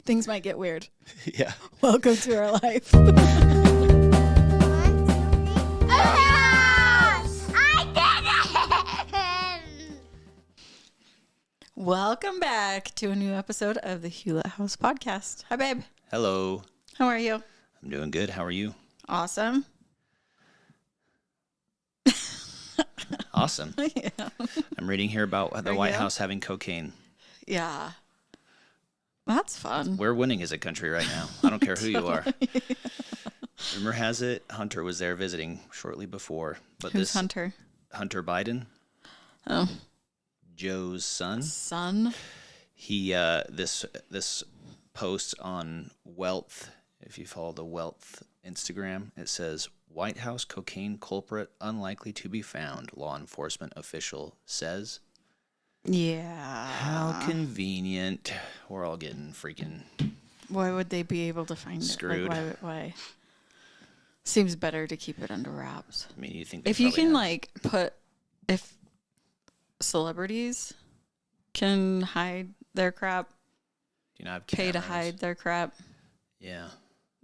Things might get weird. Yeah. Welcome to our life. Welcome back to a new episode of the Hewlett House podcast. Hi, babe. Hello. How are you? I'm doing good. How are you? Awesome. Awesome. Yeah. I'm reading here about the White House having cocaine. Yeah. That's fun. We're winning as a country right now. I don't care who you are. Rumor has it Hunter was there visiting shortly before. But Who's Hunter? Hunter Biden. Oh. Joe's son. He this post on Wealth, if you follow the Wealth Instagram, it says White House cocaine culprit unlikely to be found, law enforcement official says. Yeah. How convenient. We're all getting freaking Why would they be able to find screwed. it? Like, why? Seems better to keep it under wraps. I mean, you think If you can if celebrities can hide their crap, do you not have pay to cameras? hide their crap, Yeah.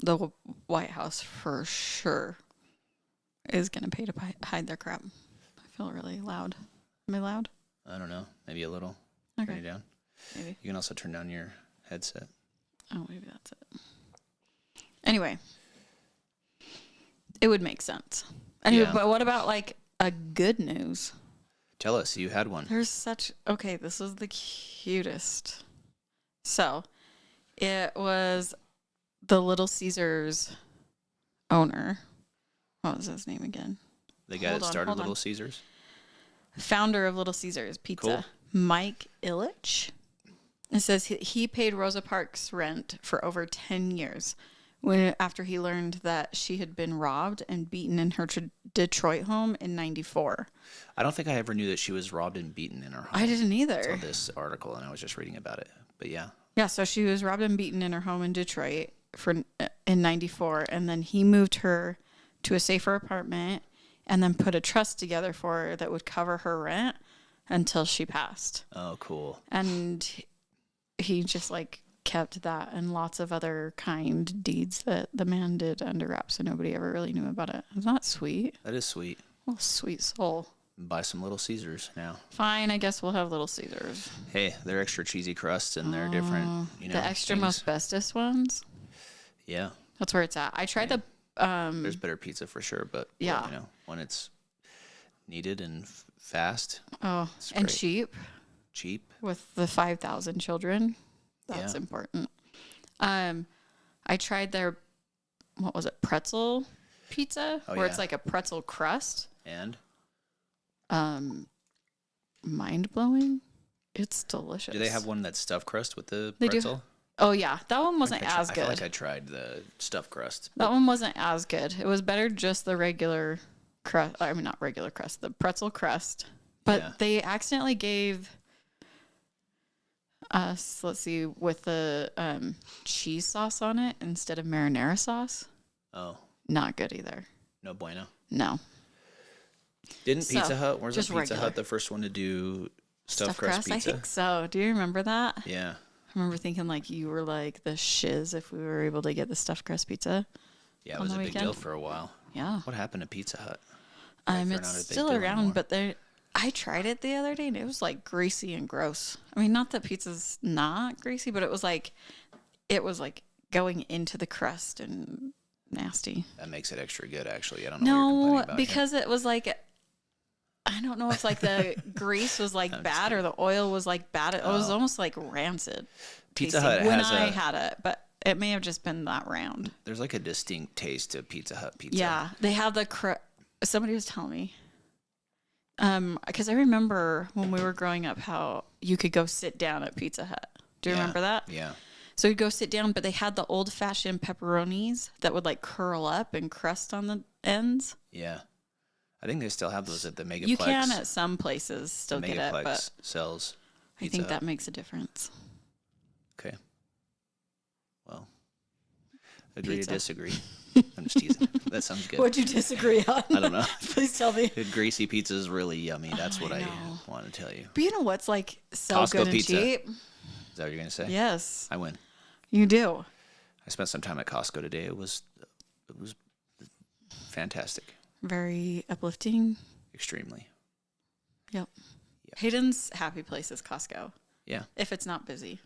the White House for sure is going to pay to hide their crap. I feel really loud. Am I loud? I don't know. Maybe a little. Okay. Turn it down. Maybe. You can also turn down your headset. Oh, maybe that's it. Anyway, it would make sense. Anyway, Yeah. but what about like a good news? Tell us, you had one. Okay, this was the cutest. So, it was the Little Caesars owner. What was his name again? The guy that started Little Caesars? Founder of Little Caesars Pizza, Cool. Mike Ilitch. It says he paid Rosa Parks rent for over 10 years after he learned that she had been robbed and beaten in her Detroit home in 94. I don't think I ever knew that she was robbed and beaten in her home. I didn't I either. saw this article and I was just reading about it. But yeah. Yeah, so she was robbed and beaten in her home in Detroit in 94, and then he moved her to a safer apartment and then put a trust together for her that would cover her rent until she passed. Oh, cool. And he just kept that and lots of other kind deeds that the man did under wraps, so nobody ever really knew about it. Isn't that sweet? That is sweet. Oh, sweet soul. Buy some Little Caesars now. Fine, I guess we'll have Little Caesars. Hey, they're extra cheesy crust and they're different, The extra things. asbestos ones? Yeah. That's where it's at. I tried the... There's better pizza for sure, but yeah. When it's needed and fast. Oh, it's and great. cheap with the 5,000 children. That's important. I tried their, what was it, pretzel pizza, where it's like a pretzel crust. And? Mind blowing. It's delicious. Do they have one that's stuffed crust with the They pretzel? do. Oh yeah, that one wasn't as I good. feel like I tried the stuffed crust. That one wasn't as good. It was better just the regular crust. I mean, not regular crust, the pretzel crust. But they accidentally gave us, let's see, with the cheese sauce on it instead of marinara sauce. Oh. Not good either. No bueno. No. Didn't Pizza Hut, wasn't Pizza regular. Hut the first one to do stuffed crust pizza? I think so. Do you remember that? Yeah. I remember thinking you were the shiz if we were able to get the stuffed crust pizza. Yeah, it was a big deal for a while. Yeah. What happened to Pizza Hut? It's still around, but I tried it the other day and it was greasy and gross. I mean, not that pizza's not greasy, but it was going into the crust and nasty. That makes it extra good, actually. I don't know what you're complaining about because it was I don't know if the grease was bad or the oil was bad. It was almost rancid. Pizza Hut when has I had it, but it may have just been that round. There's a distinct taste to Pizza Hut pizza. Yeah, they have somebody was telling me. Because I remember when we were growing up how you could go sit down at Pizza Hut. Do you remember that? Yeah. So you'd go sit down, but they had the old-fashioned pepperonis that would curl up and crust on the ends. Yeah. I think they still have those at the Megaplex. You can at some places still get it, but sells I think that makes a difference. Okay. Well, agree Pizza. to disagree. I'm just teasing. That sounds good. What'd you disagree on? I don't know. Please tell me. Good greasy pizza is really yummy. That's what I know. want to tell you. But you know what's so Costco good and pizza. cheap? Is that what you're going to say? Yes. I win. You do. I spent some time at Costco today. It was fantastic. Very uplifting. Extremely. Yep. Hayden's happy place is Costco. Yeah. If it's not busy.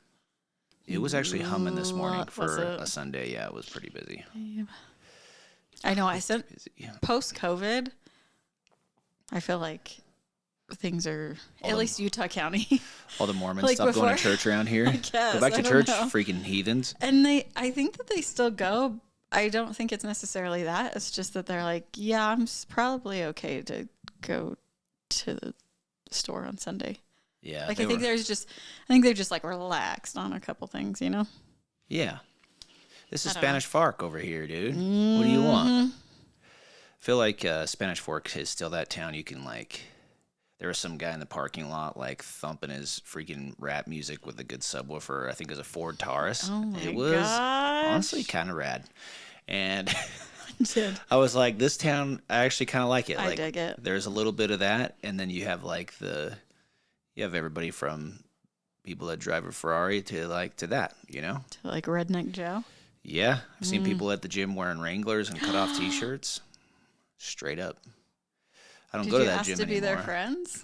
It was actually humming this morning for a Sunday. Yeah, it was pretty busy. I know. I said post-COVID, I feel like things are, at least Utah County. All the Mormons stopped going to church around here. Go back to church, freaking heathens. And I think that they still go. I don't think it's necessarily that. It's just that they're like, yeah, I'm probably okay to go to the store on Sunday. Yeah. Like, I think they're just like relaxed on a couple things, you know? Yeah. This is Spanish Fork over here, dude. Mm-hmm. What do you want? I feel like Spanish Fork is still that town you can, like, there was some guy in the parking lot, like, thumping his freaking rap music with a good subwoofer. I think it was a Ford Taurus. Oh, my It was gosh. honestly kind of rad. And I was like, this town, I actually kind of like it. I dig it. There's a little bit of that, and then you have, like, you have everybody from people that drive a Ferrari to that, you know? To, like, Redneck Joe? Yeah. I've seen people at the gym wearing Wranglers and cut-off T-shirts. Straight up. I don't go to that gym anymore. Did you ask to be their friends?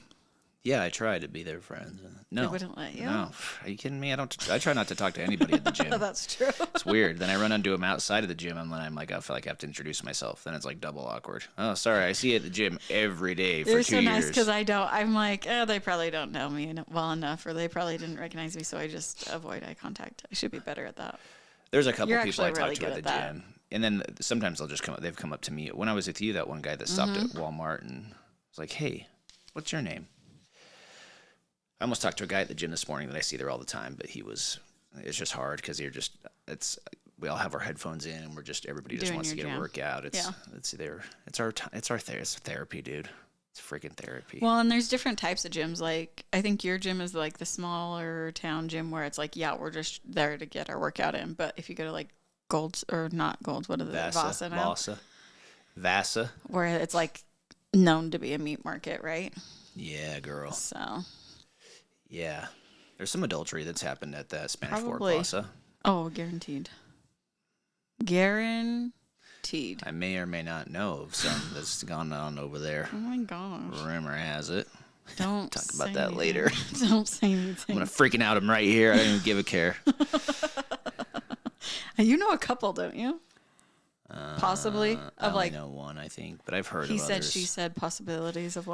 Yeah, I tried to be their friends. No. They wouldn't let you? No. Are you kidding me? I try not to talk to anybody at the gym. That's true. It's weird. Then I run into them outside of the gym, and then I'm like, I feel like I have to introduce myself. Then it's like double awkward. Oh, sorry. I see you at the gym every day for 2 years. You're so nice because I don't. I'm like, they probably don't know me well enough, or they probably didn't recognize me, so I just avoid eye contact. I should be better at that. There's a couple people I talk to at the gym. And then sometimes they've come up to me. When I was with you, that one guy that stopped at Walmart and was like, hey, what's your name? I almost talked to a guy at the gym this morning that I see there all the time, but it's just hard because we all have our headphones in and everybody just wants to get a workout. It's therapy, dude. It's freaking therapy. Well, and there's different types of gyms. Like, I think your gym is like the smaller town gym where it's like, yeah, we're just there to get our workout in. But if you go to like Gold's or not Gold's, what is it? Vasa now? Vasa. Where it's like known to be a meat market, right? Yeah, girl. So. Yeah. There's some adultery that's happened at that Spanish Fork Vasa. Oh, guaranteed. Guaranteed. I may or may not know of some that's gone on over there. Oh my gosh. Rumor has it. Don't talk about that later. Don't say anything. I'm gonna freaking out him right here. I don't even give a care. You know a couple, don't you? Possibly I only know one, I think, but I've heard of others. He said, she said, possibilities of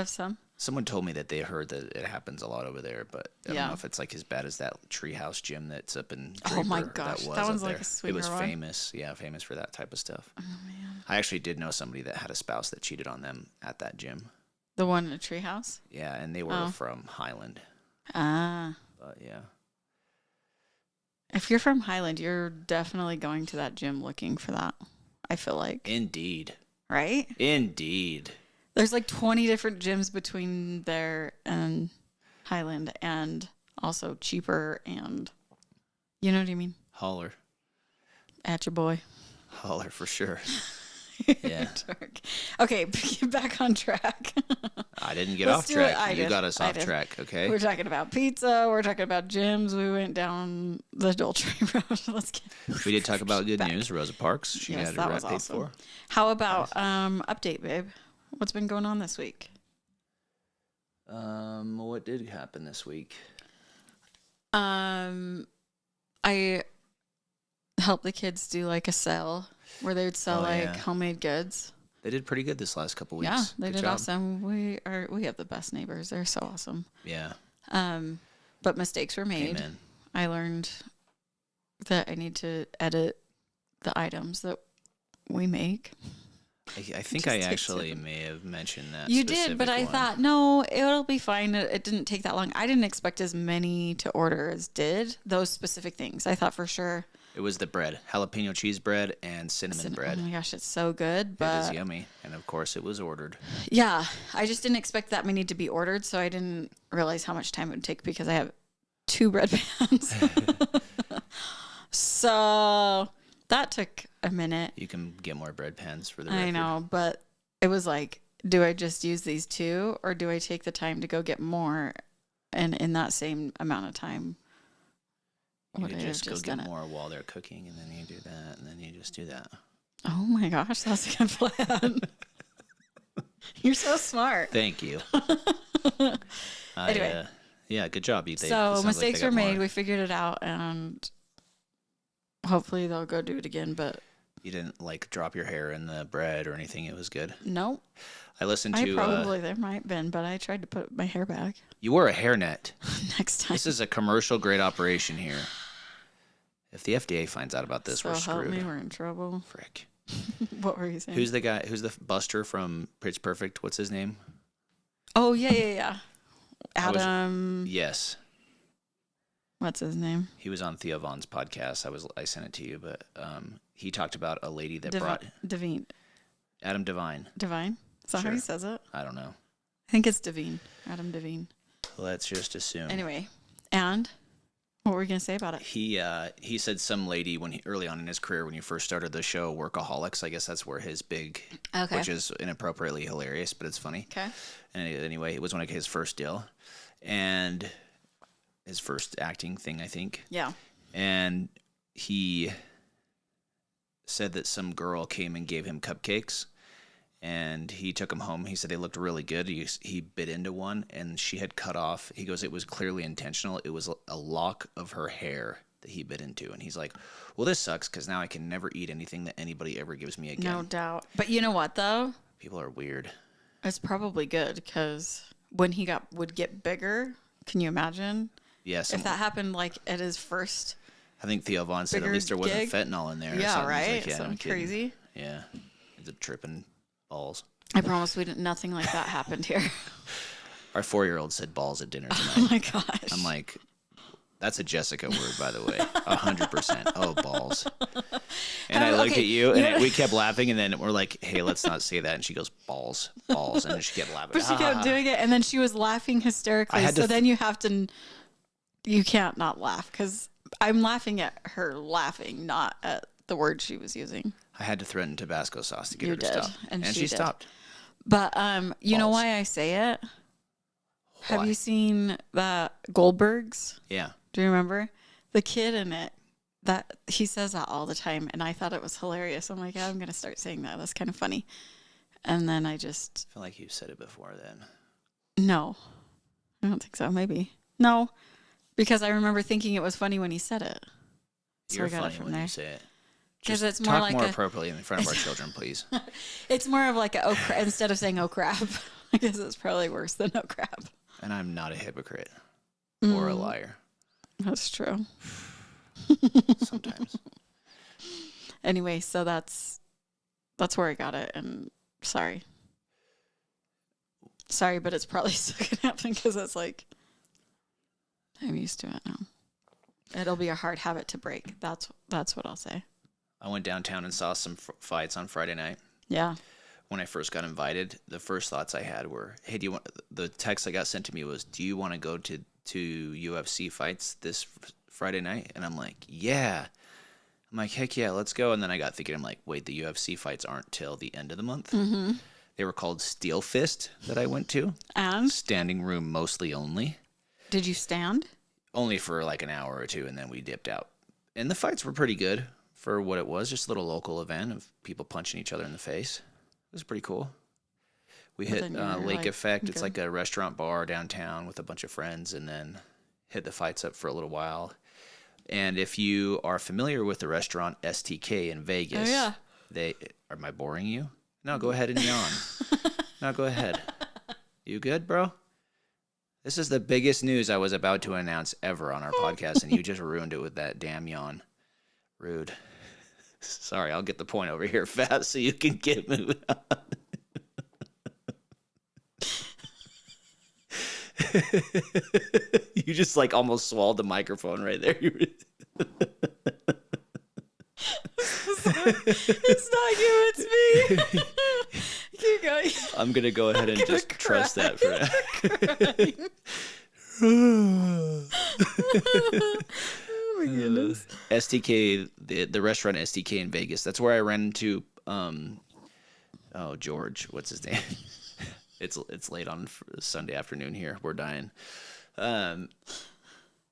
some. Someone told me that they heard that it happens a lot over there, but I don't know if it's like as bad as that treehouse gym that's up in Draper. Oh my gosh, that one's like a swinger. It was famous, famous for that type of stuff. Oh man, I actually did know somebody that had a spouse that cheated on them at that gym. The one in the treehouse? Yeah, and they were from Highland. Ah, but yeah. If you're from Highland, you're definitely going to that gym looking for that. I feel like. Indeed. Right? Indeed. There's like 20 different gyms between there and Highland, and also cheaper, and you know what I mean? Holler. At your boy. Holler for sure. Yeah. Okay, get back on track. I didn't get off track. You got us off track, okay? We're talking about pizza. We're talking about gyms. We went down the adultery road. We did talk about good news. Rosa Parks. She had her rep paid for. How about update, babe? What's been going on this week? What did happen this week? I helped the kids do like a sale where they would sell homemade goods. They did pretty good this last couple weeks. Yeah, they did awesome. We have the best neighbors. They're so awesome. Yeah. But mistakes were made. Amen. I learned that I need to edit the items that we make. I think I actually may have mentioned that. You did, but I thought, no, it'll be fine. It didn't take that long. I didn't expect as many to order as did those specific things. I thought for sure. It was the bread, jalapeno cheese bread and cinnamon bread. Oh my gosh, it's so good. But it is yummy. And of course it was ordered. Yeah. I just didn't expect that many to be ordered. So I didn't realize how much time it would take because I have 2 bread pans. So that took a minute. You can get more bread pans for the record. I know, but it was like, do I just use these 2 or do I take the time to go get more and in that same amount of time You could just go get more while they're cooking, and then you do that, and then you just do that. Oh my gosh, that's a good plan. You're so smart. Thank you. Anyway. Yeah, good job. So mistakes were made. We figured it out, and hopefully they'll go do it again. But you didn't like drop your hair in the bread or anything. It was good. No. I listened to. There might have been, but I tried to put my hair back. You wore a hairnet. Next time. This is a commercial grade operation here. If the FDA finds out about this, we're screwed. Help me, we're in trouble. Frick. What were you saying? Who's the guy? Who's the Buster from Pitch Perfect? What's his name? Oh yeah. Adam. Yes. What's his name? He was on Theo Vaughn's podcast. I sent it to you, but he talked about a lady that brought Devine. Adam Devine. Devine? Is that how he says it? I don't know. I think it's Devine. Adam Devine. Let's just assume. Anyway, and what were we gonna say about it? He said some lady early on in his career when he first started the show Workaholics. I guess that's where his big, which is inappropriately hilarious, but it's funny. Okay. And anyway, it was one of his first deal, and his first acting thing, I think. Yeah. And he said that some girl came and gave him cupcakes, and he took them home. He said they looked really good. He bit into one, and she had cut off. He goes, it was clearly intentional. It was a lock of her hair that he bit into. And he's like, well, this sucks because now I can never eat anything that anybody ever gives me again. No doubt. But you know what, though? People are weird. It's probably good because when he would get bigger, can you imagine? Yes. If that happened like at his first I think Theo Vaughn said at least there wasn't fentanyl in there. Yeah, or right? Like, yeah, something crazy. Yeah. It's a tripping balls. I promise nothing like that happened here. Our 4-year-old said balls at dinner tonight. Oh my gosh. I'm like, that's a Jessica word, by the way. 100%. Oh, balls. And I looked at you, and we kept laughing, and then we're like, hey, let's not say that. And she goes, balls. And then she kept laughing. But she kept doing it, and then she was laughing hysterically. So then you can't not laugh, because I'm laughing at her laughing, not at the word she was using. I had to threaten Tabasco sauce to get her to stop. And she stopped. But you know why I say it? Why? Have you seen the Goldbergs? Yeah. Do you remember? The kid in it, that he says that all the time, and I thought it was hilarious. I'm like, I'm going to start saying that. That's kind of funny. And then I feel like you've said it before then. No. I don't think so. Maybe. No. Because I remember thinking it was funny when he said it. So You're funny when you say it. Because it's more like more appropriately in front of our children, please. It's more of like instead of saying "oh crap," I guess it's probably worse than "oh crap." And I'm not a hypocrite or a liar. That's true. Sometimes. Anyway, so that's where I got it, and sorry, but it's probably still gonna happen because it's like I'm used to it now. It'll be a hard habit to break. That's what I'll say. I went downtown and saw some fights on Friday night. Yeah. When I first got invited, the first thoughts I had were, hey, the text I got sent to me was, do you want to go to UFC fights this Friday night? And I'm like, yeah. I'm like, heck yeah, let's go. And then I got thinking, I'm like, wait, the UFC fights aren't till the end of the month? Mm-hmm. They were called Steel Fist that I went to. And? Standing room mostly only. Did you stand? Only for like an hour or two, and then we dipped out. And the fights were pretty good for what it was, just a little local event of people punching each other in the face. It was pretty cool. We hit Lake Effect. Good. It's like a restaurant bar downtown with a bunch of friends, and then hit the fights up for a little while. And if you are familiar with the restaurant STK in Vegas, am I boring you? No, go ahead and yawn. No, go ahead. You good, bro? This is the biggest news I was about to announce ever on our podcast, and you just ruined it with that damn yawn. Rude. Sorry, I'll get the point over here fast so you can get moving on. You just like almost swallowed the microphone right there. It's not you, it's me. Keep going. I'm going to go ahead and just trust that for now. Oh my goodness. STK, the restaurant STK in Vegas. That's where I ran into George. What's his name? It's late on Sunday afternoon here. We're dying.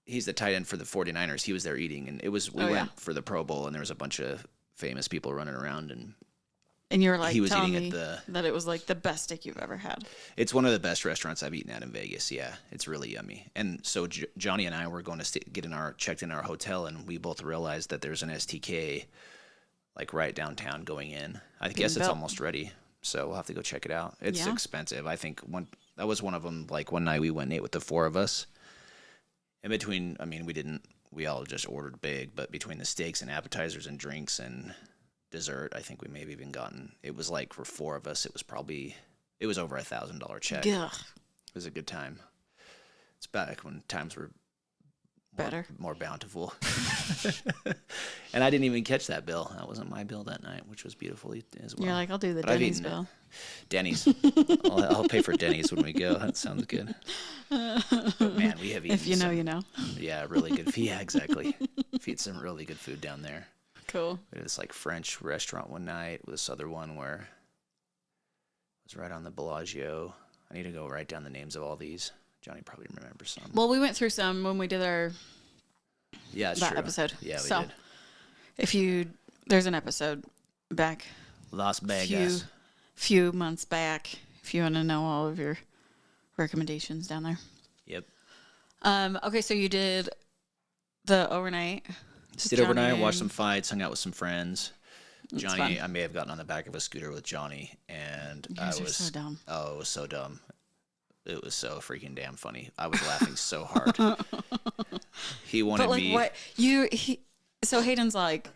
he's the tight end for the 49ers. He was there eating, and we went for the Pro Bowl, and there was a bunch of famous people running around, and you were like, he was telling eating me that it was like the best steak you've ever had. It's one of the best restaurants I've eaten at in Vegas. Yeah, it's really yummy. And so Johnny and I were going to checked in our hotel, and we both realized that there's an STK like right downtown going in. I guess it's almost ready, so we'll have to go check it out. It's expensive. I think that was one of them. Like one night we went and ate with the four of us. In between, I mean, we all just ordered big, but between the steaks and appetizers and drinks and dessert, I think we maybe even gotten, it was like for four of us, it was over $1,000 check. Yeah. It was a good time. It's back when times were more bountiful. And I didn't even catch that bill. That wasn't my bill that night, which was beautiful as well. You're like, I'll do the Denny's bill. Denny's. I'll pay for Denny's when we go. That sounds good. But man, we have eaten if you know, you know. Yeah, really good. Yeah, exactly. Feed some really good food down there. Cool. We had this like French restaurant one night with this other one where it was right on the Bellagio. I need to go write down the names of all these. Johnny probably remembers some. Well, we went through some when we did our episode. Yeah, we did. There's an episode back Las Vegas. Few months back, if you want to know all of your recommendations down there. Yep. Okay, so you did the overnight. Stayed overnight, watched some fights, hung out with some friends. Johnny, I may have gotten on the back of a scooter with Johnny, and I was so dumb. Oh, it was so dumb. It was so freaking damn funny. I was laughing so hard. He wanted me. What so Hayden's like,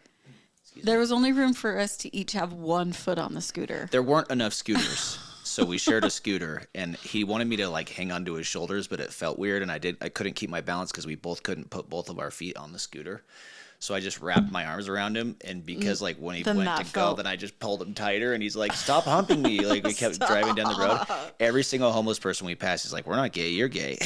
there was only room for us to each have one foot on the scooter. There weren't enough scooters, so we shared a scooter, and he wanted me to like hang onto his shoulders, but it felt weird, and I couldn't keep my balance because we both couldn't put both of our feet on the scooter. So I just wrapped my arms around him, and because like when he went to go, then I just pulled him tighter, and he's like, "Stop humping me!" Like we kept driving down the road. Every single homeless person we passed is like, "We're not gay, you're gay."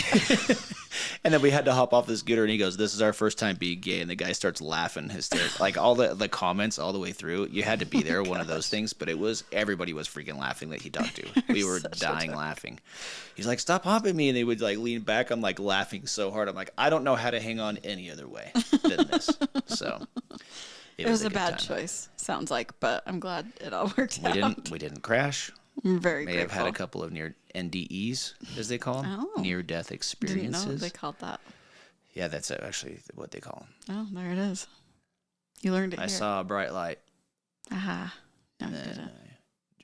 And then we had to hop off the scooter, and he goes, "This is our first time being gay," and the guy starts laughing hysterically. Like all the comments all the way through. You had to be there, one of those things, but everybody was freaking laughing that he talked to. We were dying laughing. He's like, "Stop humping me," and they would like lean back. I'm like laughing so hard. I'm like, I don't know how to hang on any other way than this. So it was a bad choice, sounds like, but I'm glad it all worked out. We didn't crash. I'm very May grateful. have had a couple of near NDEs, as they call them, near-death experiences. Didn't know they called that. Yeah, that's actually what they call them. Oh, there it is. You learned it. I saw a bright light. Aha. No, you didn't.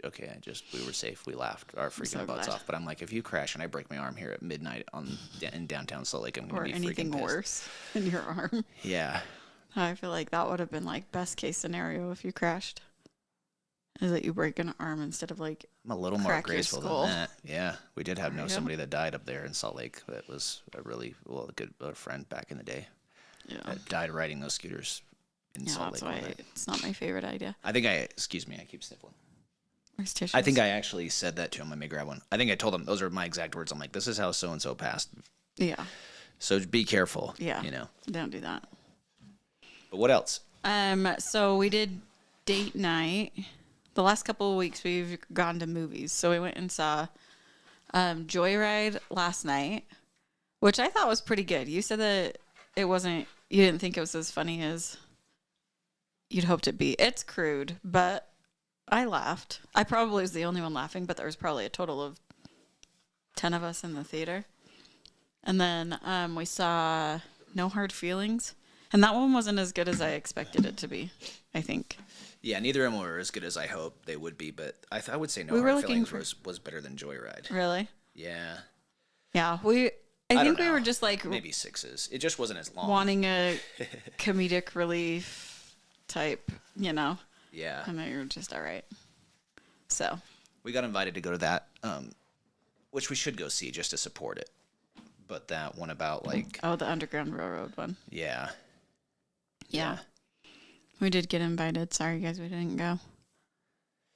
Okay, we were safe. We laughed our freaking butts off. But I'm like, if you crash and I break my arm here at midnight in downtown Salt Lake, I'm going to be freaking pissed. Or anything worse in your arm. Yeah. I feel like that would have been like best case scenario if you crashed. Is that you break an arm instead of like I'm a little more graceful than that. Yeah, we did know somebody that died up there in Salt Lake. That was a really good friend back in the day. Yeah, that died riding those scooters in Salt Lake. That's why it's not my favorite idea. I think I keep sniffling. Where's tissues? I think I actually said that to him. Let me grab one. I think I told him those are my exact words. I'm like, this is how so and so passed. Yeah. So be careful. Yeah. You know. Don't do that. But what else? So we did date night. The last couple of weeks we've gone to movies. So we went and saw Joyride last night, which I thought was pretty good. You said that you didn't think it was as funny as you'd hoped it'd be. It's crude, but I laughed. I probably was the only one laughing, but there was probably a total of 10 of us in the theater. And then we saw No Hard Feelings. And that one wasn't as good as I expected it to be, I think. Yeah, neither of them were as good as I hoped they would be, but I would say No Hard Feelings was better than Joyride. Really? Yeah. Yeah, I think we were just like... Maybe sixes. It just wasn't as long. Wanting a comedic relief type, you know? Yeah. And they were just all right. So. We got invited to go to that, which we should go see just to support it. But that one about like... Oh, the Underground Railroad one. Yeah. Yeah. We did get invited. Sorry, guys, we didn't go.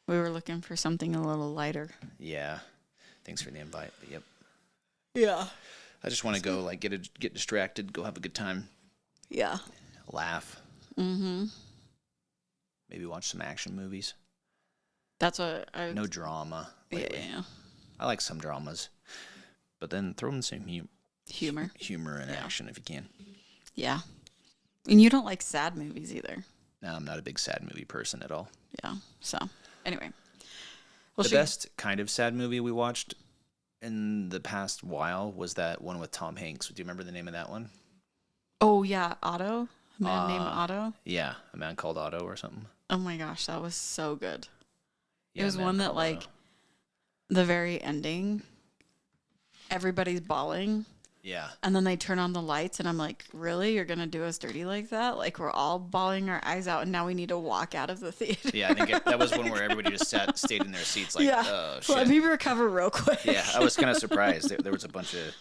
We were looking for something a little lighter. Yeah. Thanks for the invite. But yep. Yeah. I just want to go, like, get distracted, go have a good time. Yeah. Laugh. Mm-hmm. Maybe watch some action movies. That's what No drama lately. Yeah. I like some dramas. But then throw in some humor and action if you can. Yeah. And you don't like sad movies either. No, I'm not a big sad movie person at all. Yeah. So, anyway. The best kind of sad movie we watched in the past while was that one with Tom Hanks. Do you remember the name of that one? Oh, yeah. Otto? A man named Otto? Yeah. A Man Called Otto or something. Oh, my gosh. That was so good. Yeah, it was one that, like, Otto. The very ending, everybody's bawling. Yeah. And then they turn on the lights, and I'm like, really? You're going to do us dirty like that? Like, we're all bawling our eyes out, and now we need to walk out of the theater. Yeah, I think that was one where everybody just stayed in their seats like, oh, shit. Let me recover real quick. Yeah, I was kind of surprised. There was a bunch of...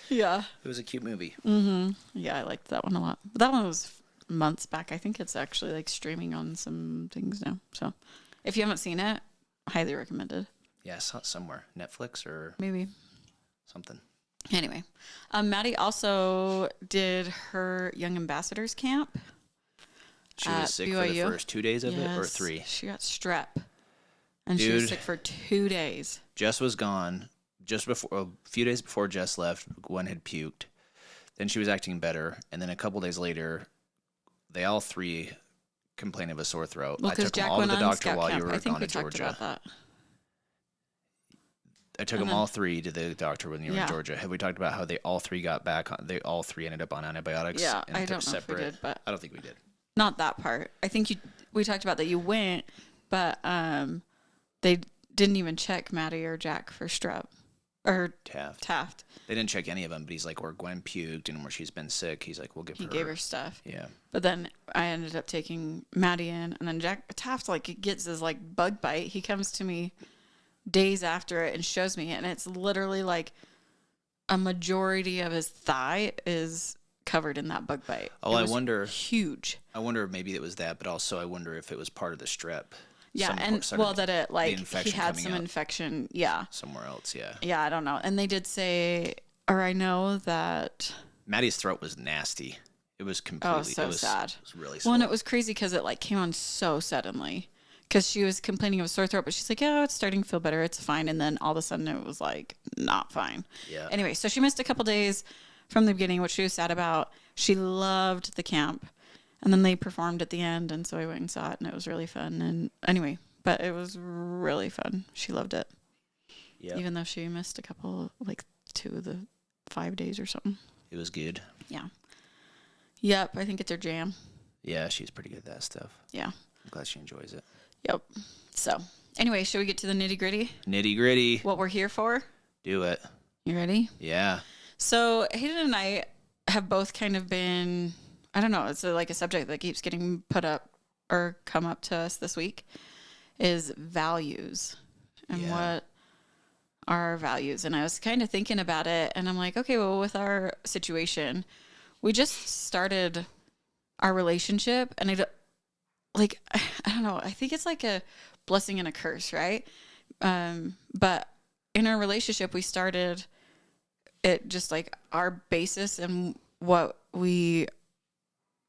Yeah. It was a cute movie. Mm-hmm. Yeah, I liked that one a lot. But that one was months back. I think it's actually, like, streaming on some things now. So, if you haven't seen it, highly recommended. Yeah, I saw it somewhere. Netflix or... Maybe. Something. Anyway, Maddie also did her Young Ambassadors camp. She was sick BYU. For the first 2 days of it, or 3? She got strep. And she was sick for 2 days. Jess was gone. Just before, a few days before Jess left, Gwen had puked. Then she was acting better. And then a couple days later, they all 3 complained of a sore throat. Well, I took Jack them all to the doctor while you were gone to Georgia. I think we talked about that. I took them all 3 to the doctor when you were in Georgia. Have we talked about how they all 3 got back? They all 3 ended up on antibiotics. Yeah, I don't know if we did, but I don't think we did. Not that part. I think we talked about that you went, but they didn't even check Maddie or Jack for strep or Taft. They didn't check any of them, but he's like, where Gwen puked and where she's been sick, he's like, we'll give her. He gave her stuff. Yeah. But then I ended up taking Maddie in, and then Taft like gets his like bug bite. He comes to me days after it and shows me, and it's literally like a majority of his thigh is covered in that bug bite. Oh, I wonder. Huge. I wonder if maybe it was that, but also I wonder if it was part of the strep. Yeah, that it like he had some infection. Yeah. Somewhere else. Yeah. Yeah, I don't know. And they did say, or I know that Maddie's throat was nasty. It was completely. Oh, so sad. It was really. Well, and it was crazy because it like came on so suddenly. Because she was complaining of a sore throat, but she's like, yeah, it's starting to feel better. It's fine. And then all of a sudden it was like not fine. Yeah. Anyway, so she missed a couple days from the beginning, which she was sad about. She loved the camp. And then they performed at the end. And so I went and saw it, and it was really fun. And anyway, but it was really fun. She loved it. Yeah. Even though she missed a couple, like 2 of the 5 days or something. It was good. Yeah. Yep. I think it's her jam. Yeah, she's pretty good at that stuff. Yeah. I'm glad she enjoys it. Yep. So, anyway, should we get to the nitty gritty? Nitty gritty. What we're here for? Do it. You ready? Yeah. So, Hayden and I have both kind of been, I don't know, it's like a subject that keeps getting put up or come up to us this week is values and what are our values. And I was kind of thinking about it, and I'm like, okay, well, with our situation, we just started our relationship, and I don't know. I think it's like a blessing and a curse, right? But in our relationship, we started it just like our basis and what we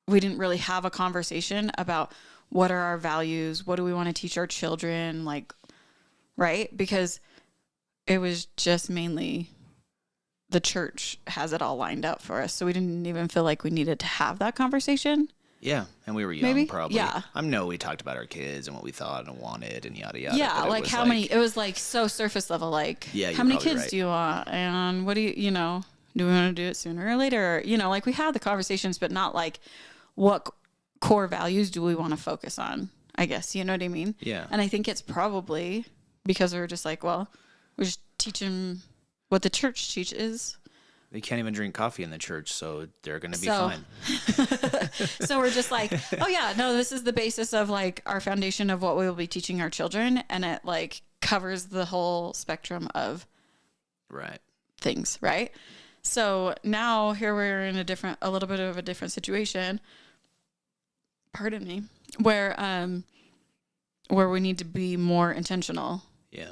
didn't really have a conversation about what are our values, what do we want to teach our children, like, right? Because it was just mainly the church has it all lined up for us. So we didn't even feel like we needed to have that conversation. Yeah, and we were young, maybe? probably. Yeah. I know we talked about our kids and what we thought and wanted and yada yada. Yeah, like how many, it was like so surface level, like, how many kids do you want? And what do you know, do we want to do it sooner or later? Like we had the conversations, but not like what core values do we want to focus on, I guess, you know what I mean? Yeah. And I think it's probably because we were just like, well, we just teach them what the church teaches. They can't even drink coffee in the church, so they're going to be fine. So we're just like, oh yeah, no, this is the basis of like our foundation of what we will be teaching our children. And it like covers the whole spectrum of things. Right. So now here we're in a little bit of a different situation, pardon me, where we need to be more intentional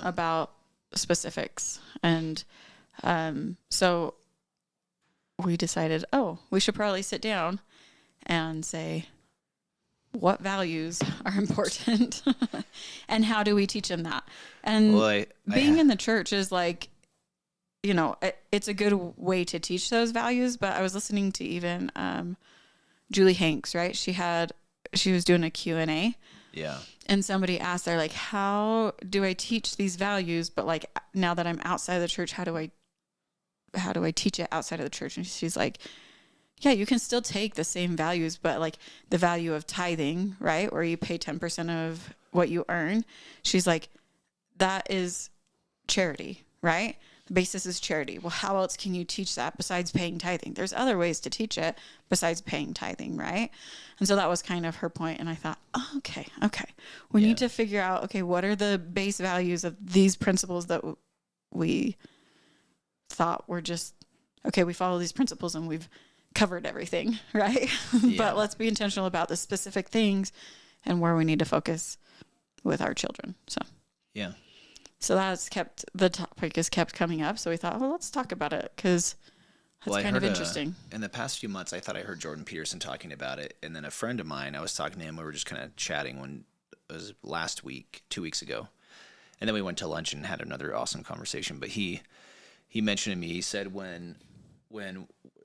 about specifics. And, so we decided, we should probably sit down and say, what values are important and how do we teach them that? And being in the church is like, it's a good way to teach those values. But I was listening to even Julie Hanks, right? She was doing a Q&A. Yeah. And somebody asked, they're like, how do I teach these values? But like, now that I'm outside of the church, how do I teach it outside of the church? And she's like, yeah, you can still take the same values, but like the value of tithing, right? Where you pay 10% of what you earn. She's like, that is charity, right? The basis is charity. Well, how else can you teach that besides paying tithing? There's other ways to teach it besides paying tithing, right? And so that was kind of her point. And I thought, oh, okay. We need to figure out, okay, what are the base values of these principles that we thought were just, okay, we follow these principles and we've covered everything, right? Yeah. But let's be intentional about the specific things and where we need to focus with our children. So the topic has kept coming up. So we thought, well, let's talk about it because that's kind of interesting. In the past few months, I thought I heard Jordan Peterson talking about it. And then a friend of mine, I was talking to him. We were just kind of chatting when it was last week, 2 weeks ago. And then we went to lunch and had another awesome conversation. But he mentioned to me, he said when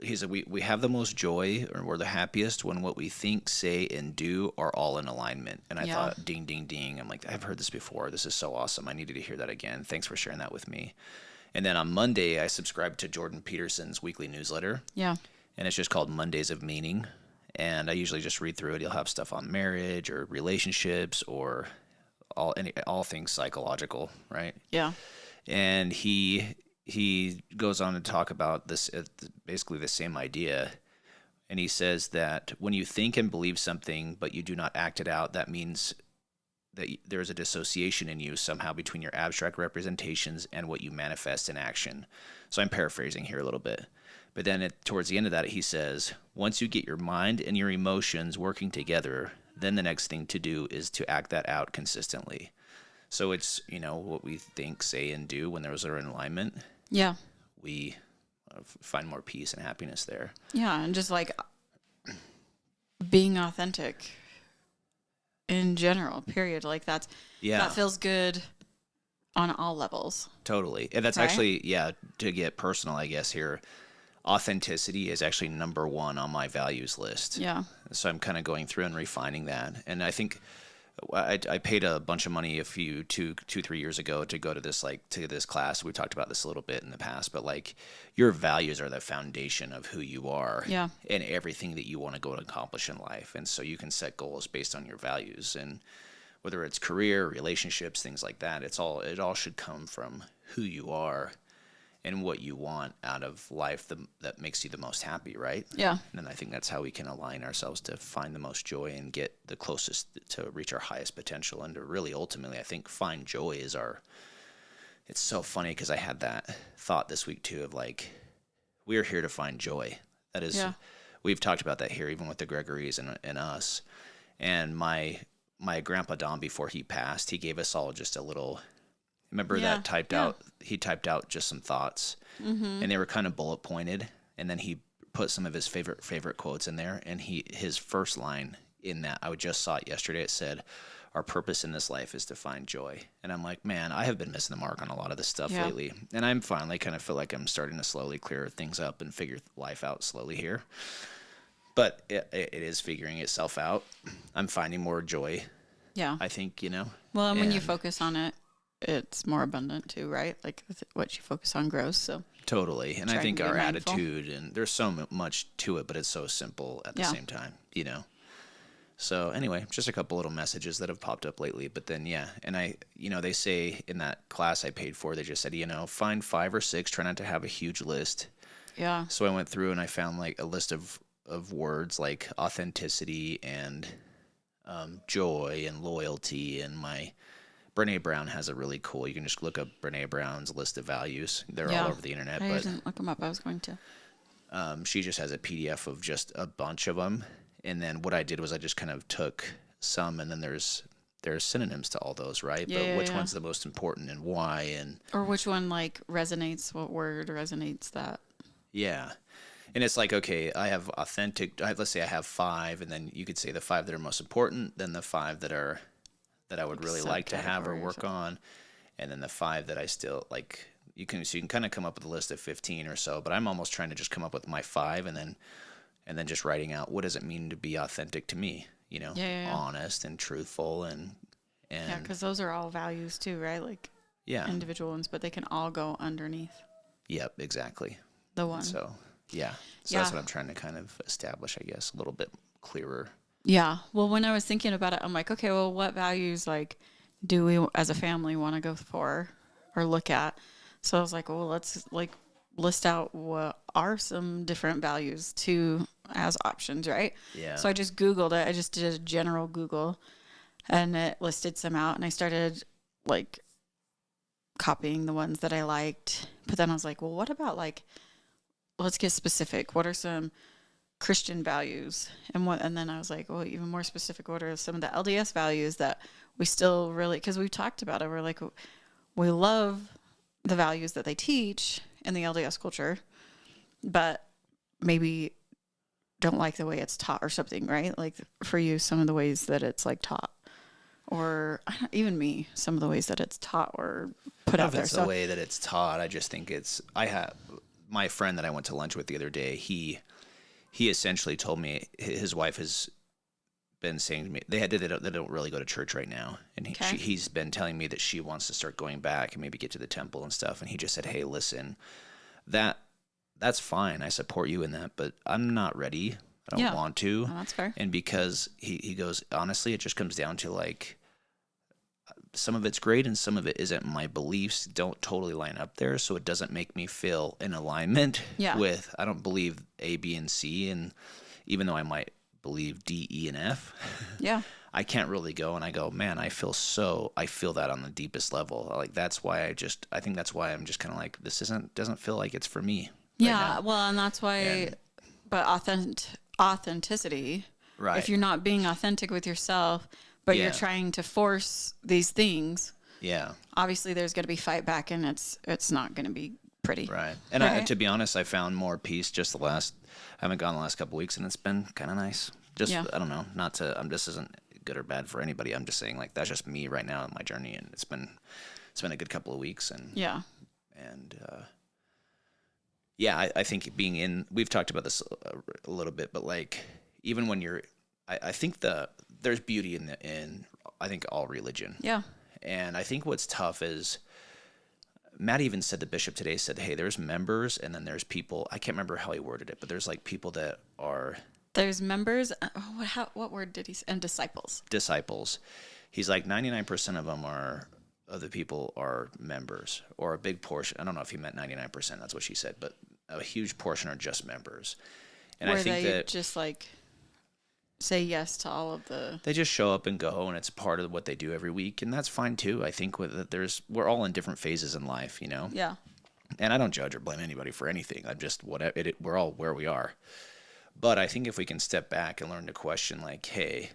he said we have the most joy, or we're the happiest when what we think, say, and do are all in alignment. And I thought, ding, ding, ding. I'm like, I've heard this before. This is so awesome. I needed to hear that again. Thanks for sharing that with me. And then on Monday, I subscribed to Jordan Peterson's weekly newsletter. Yeah. And it's just called Mondays of Meaning. And I usually just read through it. He'll have stuff on marriage or relationships or all things psychological, right? Yeah. And he goes on to talk about this, basically the same idea. And he says that when you think and believe something, but you do not act it out, that means that there's a dissociation in you somehow between your abstract representations and what you manifest in action. So I'm paraphrasing here a little bit. But then towards the end of that, he says, once you get your mind and your emotions working together, then the next thing to do is to act that out consistently. So it's, what we think, say, and do when those are in alignment. Yeah. We find more peace and happiness there. Yeah, and just like being authentic in general, period. Like that feels good on all levels. Totally. And that's actually, to get personal, I guess here, authenticity is actually number one on my values list. Yeah. So I'm kind of going through and refining that. And I think I paid a bunch of money 2-3 years ago to go to this class. We talked about this a little bit in the past, but like your values are the foundation of who you are and everything that you want to go and accomplish in life. And so you can set goals based on your values, and whether it's career, relationships, things like that, it all should come from who you are and what you want out of life that makes you the most happy, right? Yeah. And I think that's how we can align ourselves to find the most joy and get the closest to reach our highest potential, and to really ultimately, I think, find joy is it's so funny because I had that thought this week too of like, we're here to find joy. That is, we've talked about that here, even with the Gregories and us. And my grandpa Don, before he passed, he gave us all just a little, remember that he typed out just some thoughts, and they were kind of bullet pointed, and then he put some of his favorite quotes in there, and his first line in that, I just saw it yesterday, it said, our purpose in this life is to find joy. And I'm like, man, I have been missing the mark on a lot of this stuff lately, and I'm finally kind of feel like I'm starting to slowly clear things up and figure life out slowly here, but it is figuring itself out. I'm finding more joy. Yeah. I think, Well, and when you focus on it, it's more abundant too, right? Like what you focus on grows. So totally. And I think our attitude, and there's so much to it, but it's so simple at the same time, So anyway, just a couple little messages that have popped up lately, but then, and they say in that class I paid for, they just said, find 5 or 6, try not to have a huge list. Yeah. So I went through and I found like a list of words like authenticity and joy and loyalty, and Brene Brown has a really cool, you can just look up Brene Brown's list of values. They're all over the internet. I didn't look them up. I was going to. She just has a PDF of just a bunch of them. And then what I did was I just kind of took some, and then there's synonyms to all those, right? Yeah, but which one's the most important and why? Or which one like resonates, what word resonates that? Yeah. And it's like, okay, I have let's say I have 5, and then you could say the 5 that are most important, then the 5 that I would really like to have or work on, and then the 5 that I still like, you can kind of come up with a list of 15 or so, but I'm almost trying to just come up with my 5 and then just writing out what does it mean to be authentic to me, honest and truthful and yeah, because those are all values too, right? Like individual ones, but they can all go underneath. Yep, exactly. The one. So that's what I'm trying to kind of establish, I guess, a little bit clearer. Yeah. Well, when I was thinking about it, I'm like, okay, well, what values like do we as a family want to go for or look at? So I was like, well, let's like list out what are some different values to as options, right? Yeah. So I just Googled it. I just did a general Google and it listed some out, and I started like copying the ones that I liked. But then I was like, well, what about like, let's get specific. What are some Christian values? And then I was like, well, even more specific, what are some of the LDS values that we still really, because we've talked about it. We're like, we love the values that they teach in the LDS culture, but maybe don't like the way it's taught or something, right? Like for you, some of the ways that it's like taught, or even me, some of the ways that it's taught or put out there. It's the way that it's taught. I just think I have my friend that I went to lunch with the other day. He essentially told me his wife has been saying to me they don't really go to church right now, and he's been telling me that she wants to start going back and maybe get to the temple and stuff. And he just said, "Hey, listen, that's fine. I support you in that, but I'm not ready. I don't want to." Oh, that's fair. And because he goes, honestly, it just comes down to like some of it's great and some of it isn't. My beliefs don't totally line up there, so it doesn't make me feel in alignment with, I don't believe A, B, and C, and even though I might believe D, E, and F, I can't really go, and I go, man, I feel that on the deepest level. Like that's why I think that's why I'm just kind of like, this doesn't feel like it's for me. Yeah, right, well, and that's why, but authenticity, right? If you're not being authentic with yourself, but you're trying to force these things, obviously there's going to be fight back, and it's not going to be pretty, right? And to be honest, I found more peace just I haven't gone the last couple of weeks, and it's been kind of nice. Just I don't know, this isn't good or bad for anybody. I'm just saying like that's just me right now in my journey, and it's been a good couple of weeks, and I think we've talked about this a little bit, but like even when I think there's beauty in I think all religion. Yeah. And I think what's tough is Matt even said, the bishop today said, hey, there's members and then there's people. I can't remember how he worded it, but there's like people that are. There's members. What word did he say? And disciples. Disciples. He's like 99% of them of the people are members, or a big portion. I don't know if he meant 99%. That's what she said, but a huge portion are just members. And I think that just like say yes to all of they just show up and go, and it's part of what they do every week, and that's fine too. I think we're all in different phases in life, Yeah. And I don't judge or blame anybody for anything. I'm just we're all where we are. But I think if we can step back and learn to question, like, hey,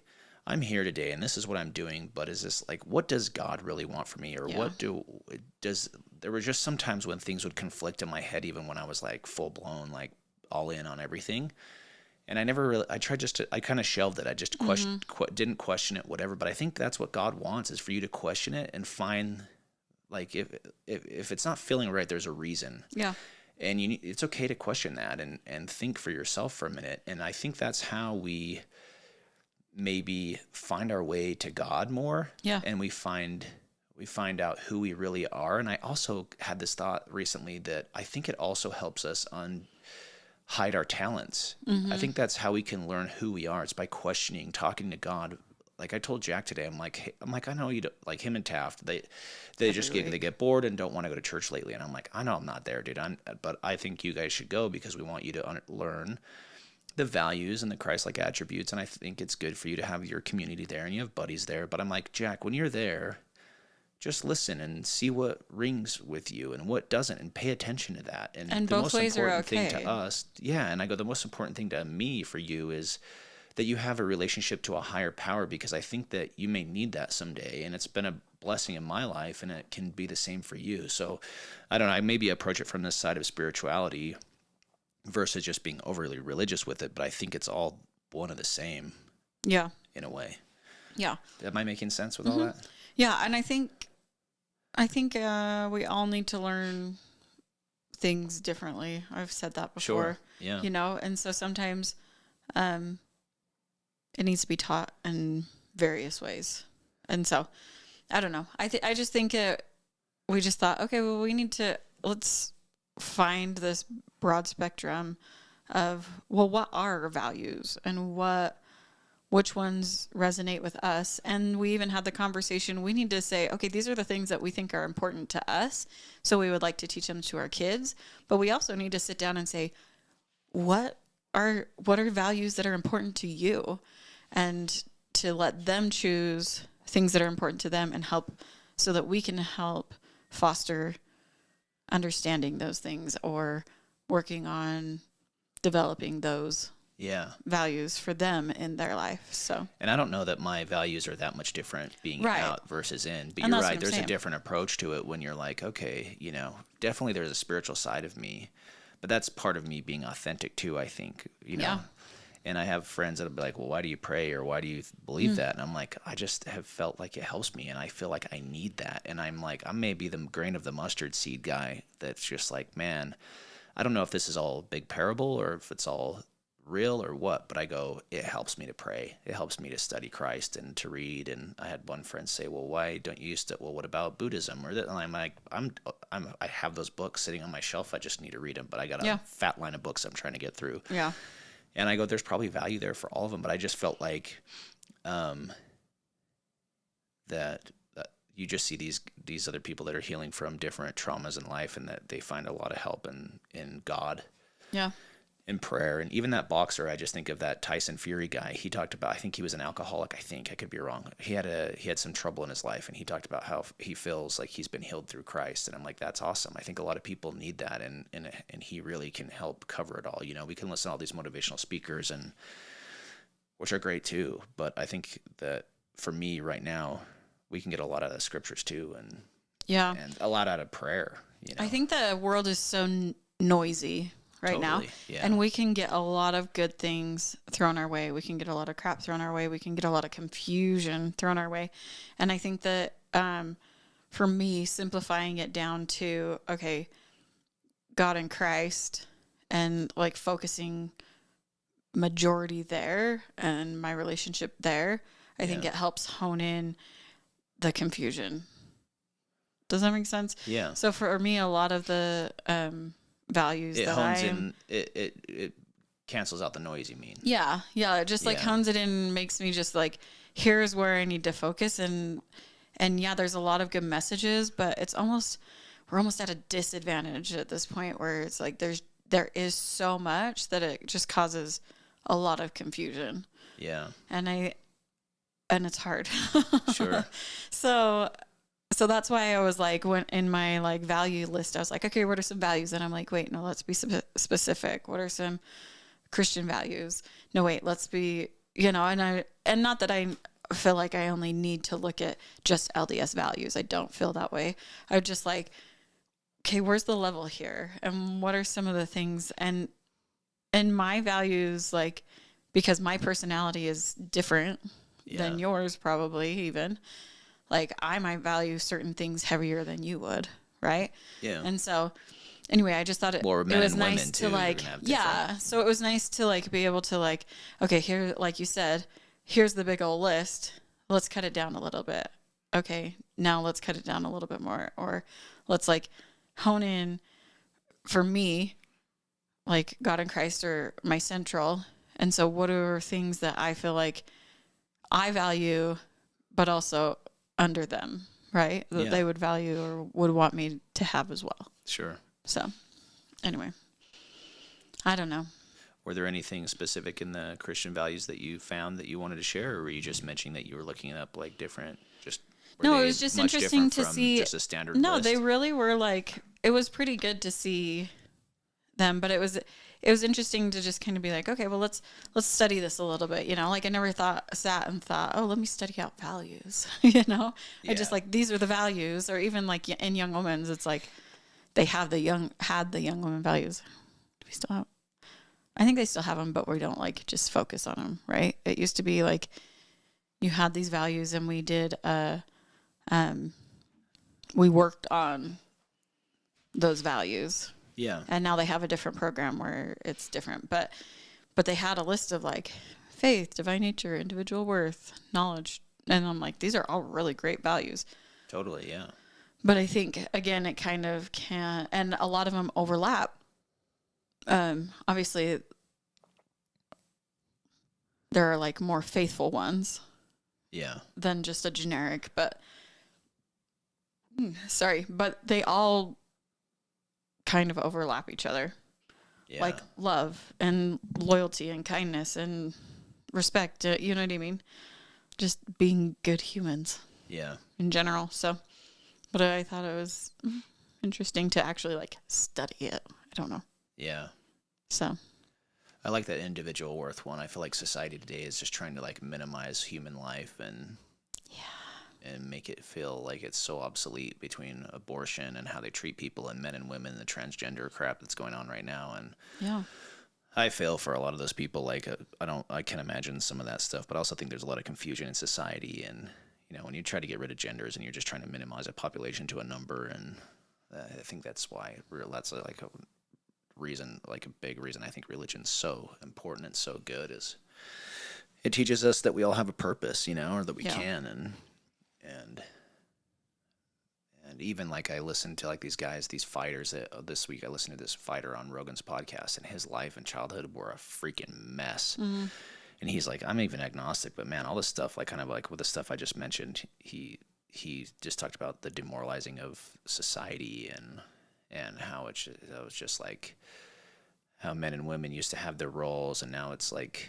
I'm here today and this is what I'm doing, but is this like, what does God really want from me? Or there were just some times when things would conflict in my head, even when I was like full blown, like all in on everything. And I kind of shelved it. I just didn't question it, whatever. But I think that's what God wants, is for you to question it and find, like, if it's not feeling right, there's a reason. Yeah. And it's okay to question that and think for yourself for a minute. And I think that's how we maybe find our way to God more. Yeah. And we find out who we really are. And I also had this thought recently that I think it also helps us hide our talents. Mm-hmm. I think that's how we can learn who we are. It's by questioning, talking to God. Like I told Jack today, I'm like, I know you don't, like him and Taft, they get bored and don't want to go to church lately. And I'm like, I know I'm not there, dude. But I think you guys should go because we want you to learn the values and the Christ-like attributes. And I think it's good for you to have your community there and you have buddies there. But I'm like, Jack, when you're there, just listen and see what rings with you and what doesn't, and pay attention to that. And the both most ways important are okay. thing to us, and I go, the most important thing to me for you is that you have a relationship to a higher power, because I think that you may need that someday, and it's been a blessing in my life, and it can be the same for you. So I don't know, I maybe approach it from this side of spirituality versus just being overly religious with it, but I think it's all one of the same. Yeah. In a way. Yeah. Am I making sense with all that? Yeah, and I think we all need to learn things differently. I've said that before. Sure. Yeah. You know, and so sometimes it needs to be taught in various ways. And so, I don't know. I just think we just thought, okay, well, let's find this broad spectrum of, well, what are our values and which ones resonate with us. And we even had the conversation, we need to say, okay, these are the things that we think are important to us. So we would like to teach them to our kids, but we also need to sit down and say, what are values that are important to you, and to let them choose things that are important to them and help, so that we can help foster understanding those things or working on developing those values for them in their life. So, and I don't know that my values are that much different being out versus in, but and you're right. There's saying. A different approach to it when you're like, okay, you know, definitely there's a spiritual side of me, but that's part of me being authentic too, I think, you know. And I have friends that'll be like, well, why do you pray, or why do you believe that? And I'm like, I just have felt like it helps me, and I feel like I need that. And I'm like, I'm maybe the grain of the mustard seed guy that's just like, man, I don't know if this is all a big parable or if it's all real or what, but I go, it helps me to pray. It helps me to study Christ and to read. And I had one friend say, well, why don't you well, what about Buddhism? Or that? And I'm like, I have those books sitting on my shelf. I just need to read them, but I got a fat line of books I'm trying to get through. Yeah. And I go, there's probably value there for all of them, but I just felt like that you just see these other people that are healing from different traumas in life, and that they find a lot of help in God. Yeah. In prayer. And even that boxer, I just think of that Tyson Fury guy. He talked about, I think he was an alcoholic. I could be wrong. He had some trouble in his life, and he talked about how he feels like he's been healed through Christ. And I'm like, that's awesome. I think a lot of people need that, and he really can help cover it all. You know, we can listen to all these motivational speakers, and which are great too, but I think that for me right now, we can get a lot out of the scriptures too, and a lot out of prayer. You know, I think the world is so noisy right now. Yeah. And we can get a lot of good things thrown our way. We can get a lot of crap thrown our way. We can get a lot of confusion thrown our way. And I think that for me, simplifying it down to, okay, God and Christ, and like focusing majority there and my relationship there, I think it helps hone in the confusion. Does that make sense? Yeah. So for me, a lot of the values it that hones in, it cancels out the noise, you mean? Yeah. It just like hones it in, makes me just like, here's where I need to focus. And there's a lot of good messages, but we're almost at a disadvantage at this point where it's like there is so much that it just causes a lot of confusion. Yeah. And it's hard. Sure. So that's why I was like, when in my like value list, I was like, okay, what are some values? And I'm like, wait, no, let's be specific. What are some Christian values? No, wait, let's be, you know, and not that I feel like I only need to look at just LDS values. I don't feel that way. I just like, okay, where's the level here? And what are some of the things? And my values, like, because my personality is different than yours, probably even. Like, I might value certain things heavier than you would, right? Yeah. And so, anyway, I just thought it was nice to like, so it was nice to like be able to like, okay, here, like you said, here's the big old list. Let's cut it down a little bit. Okay, now let's cut it down a little bit more, or let's like hone in. For me, like God and Christ are my central, and so what are things that I feel like I value, but also under them, right? That they would value or would want me to have as well. Sure. So, anyway, I don't know. Were there anything specific in the Christian values that you found that you wanted to share, or were you just mentioning that you were looking up like different? No, it was just interesting to see. Just a standard no, list? They really were like. It was pretty good to see them, but it was interesting to just kind of be like, okay, well, let's study this a little bit, you know, like I never sat and thought, oh, let me study out values, you know, I just like, these are the values, or even like in Young Women's, it's like they had the young women values. Do we still have, I think they still have them, but we don't like just focus on them. Right. It used to be like you had these values and we did, we worked on those values. Yeah. And now they have a different program where it's different. But they had a list of like faith, divine nature, individual worth, knowledge. And I'm like, these are all really great values. Totally, yeah. But I think, again, it kind of can, and a lot of them overlap. Obviously, there are like more faithful ones. Yeah. Than just a generic, but they all kind of overlap each other. Yeah. Like love and loyalty and kindness and respect, you know what I mean? Just being good humans. Yeah. In general. So, but I thought it was interesting to actually like study it. I don't know. Yeah. So. I like that individual worth one. I feel like society today is just trying to like minimize human life and make it feel like it's so obsolete between abortion and how they treat people and men and women and the transgender crap that's going on right now. And I feel for a lot of those people. Like I can imagine some of that stuff, but I also think there's a lot of confusion in society. And you know, when you try to get rid of genders and you're just trying to minimize a population to a number, and I think that's why that's like a reason, like a big reason I think religion's so important and so good is it teaches us that we all have a purpose, you know, or that we can, and even like I listened to like these guys, these fighters that this week I listened to this fighter on Rogan's podcast, and his life and childhood were a freaking mess. Mm-hmm. And he's like, I'm even agnostic, but man, all this stuff, like kind of like with the stuff I just mentioned, he just talked about the demoralizing of society and how it was just like how men and women used to have their roles, and now it's like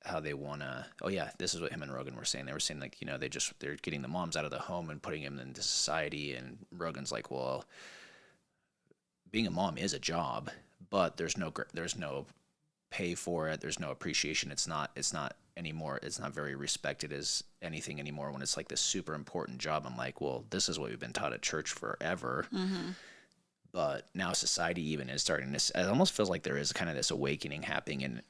how they want to. Oh yeah, this is what him and Rogan were saying. They were saying like, you know, they're getting the moms out of the home and putting them into society, and Rogan's like, well, being a mom is a job, but there's no pay for it. There's no appreciation. It's not anymore. It's not very respected as anything anymore when it's like this super important job. I'm like, well, this is what we've been taught at church forever. Mm-hmm. But now society even is starting to, it almost feels like there is kind of this awakening happening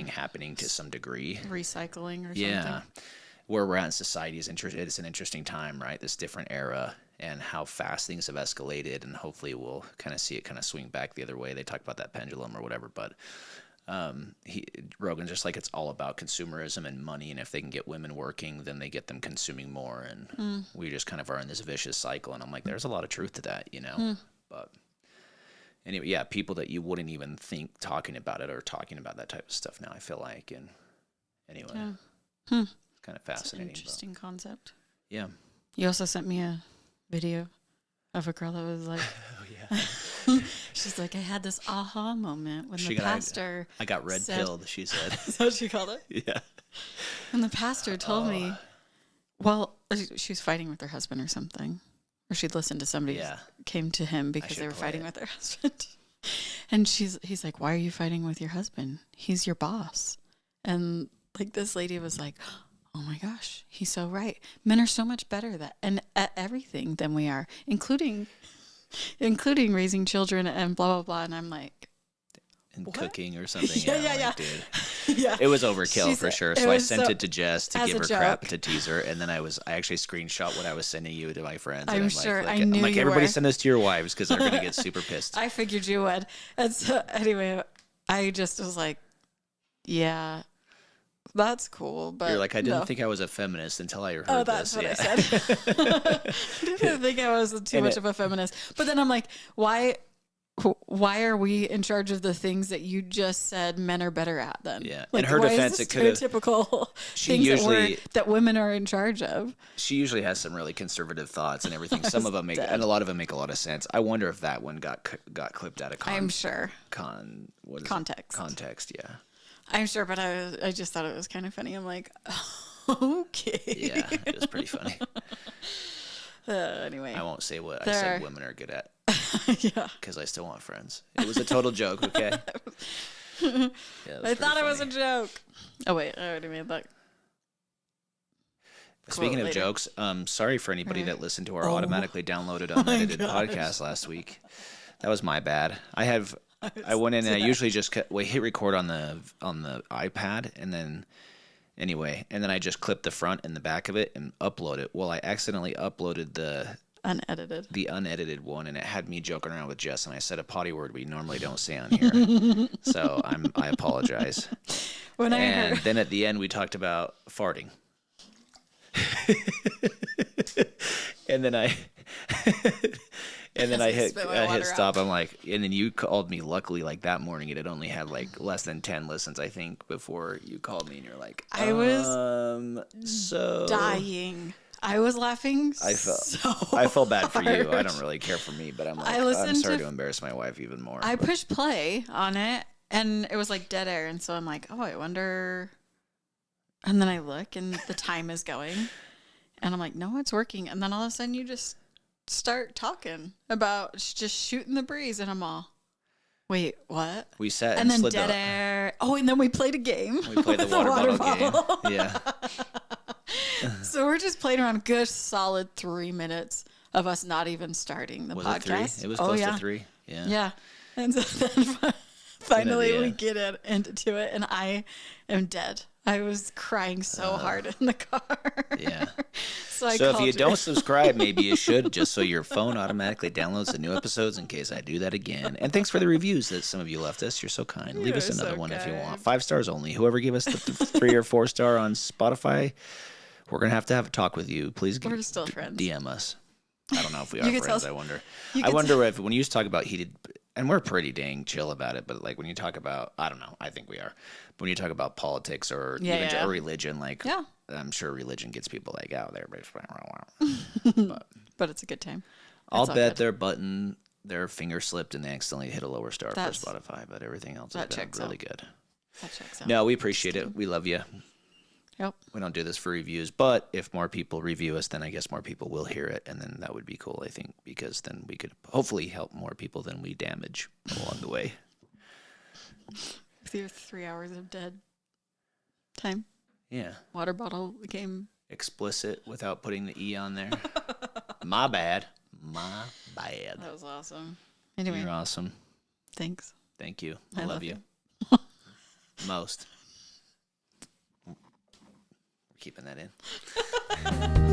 happening to some degree. Recycling or something. Yeah. Where we're at in society is it's an interesting time, right? This different era and how fast things have escalated, and hopefully we'll kind of see it kind of swing back the other way. They talk about that pendulum or whatever, but Rogan's just like, it's all about consumerism and money, and if they can get women working, then they get them consuming more, and we just kind of are in this vicious cycle. And I'm like, there's a lot of truth to that, you know? But anyway, yeah, people that you wouldn't even think talking about it or talking about that type of stuff now, I feel like. And anyway, it's kind of fascinating. Interesting concept. Yeah. You also sent me a video of a girl that was like, she's like, I had this aha moment when the pastor. I got red pilled, she said. Is that what she called it? Yeah. And the pastor told me, well, she was fighting with her husband or something. Or she'd listened to somebody came to him because they were fighting with their husband. And he's like, why are you fighting with your husband? He's your boss. And like this lady was like, oh my gosh, he's so right. Men are so much better at everything than we are, including raising children and blah, blah, blah. And I'm like, and what? Cooking or something. Yeah. Dude. Yeah. It was overkill for sure. So I sent it to Jess to give her crap to tease her, and then I actually screenshot what I was sending you to my friends. I'm sure. I knew I'm like, you everybody were. send this to your wives because they're gonna get super pissed. I figured you would. And so anyway, I just was like, yeah, that's cool. But you're like, I didn't think I was a feminist until I heard this. Oh, that's what I said. I didn't think I was too much of a feminist. But then I'm like, why are we in charge of the things that you just said men are better at then? Yeah. Like, in her defense, it could have stereotypical things that women are in charge of. She usually has some really conservative thoughts and everything. Some of them and a lot of them make a lot of sense. I wonder if that one got clipped out of I'm sure. Context. Context, yeah. I'm sure, but I just thought it was kind of funny. I'm like, okay. Yeah, it was pretty funny. Anyway. I won't say what I said women are good at. Yeah. Because I still want friends. It was a total joke, okay? Yeah, I thought it was a joke. Oh, wait. I already made that. Speaking of jokes, sorry for anybody that listened to our automatically downloaded unedited podcast last week. That was my bad. I went in and I usually just hit record on the iPad and then I just clip the front and the back of it and upload it. Well, I accidentally uploaded the unedited. The unedited one, and it had me joking around with Jess, and I said a potty word we normally don't say on here. So I apologize. Then at the end we talked about farting. and then I hit stop. I'm like, and then you called me. Luckily, like that morning, it had only had like less than 10 listens, I think, before you called me, and you're like, I was dying. I was laughing. I felt bad for you. I don't really care for me, but I'm like, I'm sorry to embarrass my wife even more. I pushed play on it, and it was like dead air, and so I'm like, oh, I wonder. And then I look, and the time is going, and I'm like, no, it's working. And then all of a sudden, you just start talking about just shooting the breeze, and I'm all, wait, what? We sat and then dead air. Oh, and then we played a game. We played the water bottle game. Yeah. So we're just playing around. Good solid 3 minutes of us not even starting the podcast. It was close to 3. Yeah. Yeah. And so then finally we get into it, and I am dead. I was crying so hard in the car. Yeah. So if you don't subscribe, maybe you should, just so your phone automatically downloads the new episodes in case I do that again. And thanks for the reviews that some of you left us. You're so kind. Leave us another one if you want. 5 stars only. Whoever gave us the 3 or 4 star on Spotify, we're going to have a talk with you. Please we're still friends. DM us. I don't know if we are friends. I wonder. I wonder if when you talk about heated, and we're pretty dang chill about it, but like when you talk about, I don't know, I think we are. But when you talk about politics or even religion, like I'm sure religion gets people like out there, but it's a good time. I'll bet their finger slipped and they accidentally hit a lower star for Spotify, but everything else has been really good. That checks out. No, we appreciate it. We love you. Yep. We don't do this for reviews, but if more people review us, then I guess more people will hear it, and then that would be cool, I think, because then we could hopefully help more people than we damage along the way. With your 3 hours of dead time. Yeah. Water bottle game. Explicit without putting the E on there. My bad. My bad. That was awesome. Anyway. You're awesome. Thanks. Thank you. I love you. Most. Keeping that in.